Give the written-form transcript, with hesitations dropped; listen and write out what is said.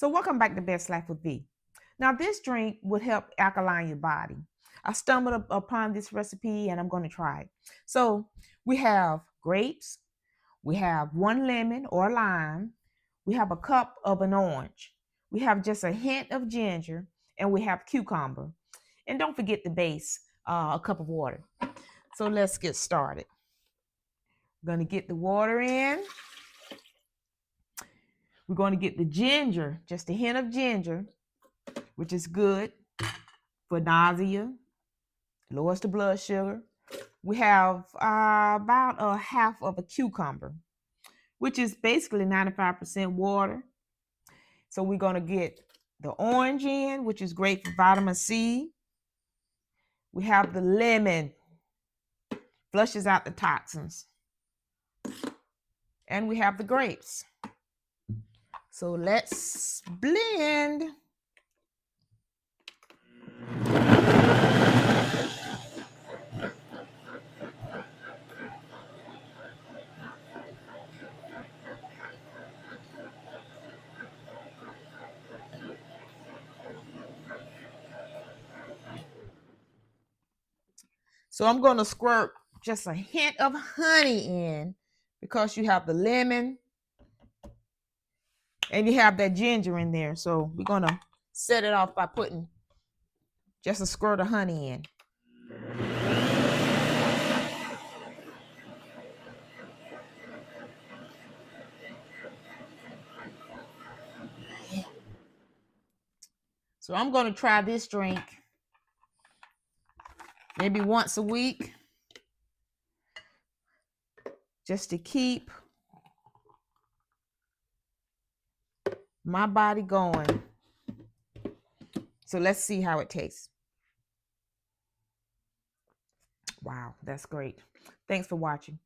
So welcome back to Best Life with V. Now this drink would help alkaline your body. I stumbled upon this recipe and I'm going to try it. So we have grapes, we have 1 lemon or lime, we have a cup of an orange, we have just a hint of ginger, and we have cucumber. And don't forget the base, a cup of water. So let's get started. We're going to get the water in. We're going to get the ginger, just a hint of ginger, which is good for nausea, lowers the blood sugar. We have about a half of a cucumber, which is basically 95% water. So we're going to get the orange in, which is great for vitamin C. We have the lemon, flushes out the toxins. And we have the grapes. So let's blend. So I'm going to squirt just a hint of honey in because you have the lemon and you have that ginger in there. So we're going to set it off by putting just a squirt of honey in. So I'm going to try this drink maybe once a week just to keep my body going. So let's see how it tastes. Wow, that's great. Thanks for watching.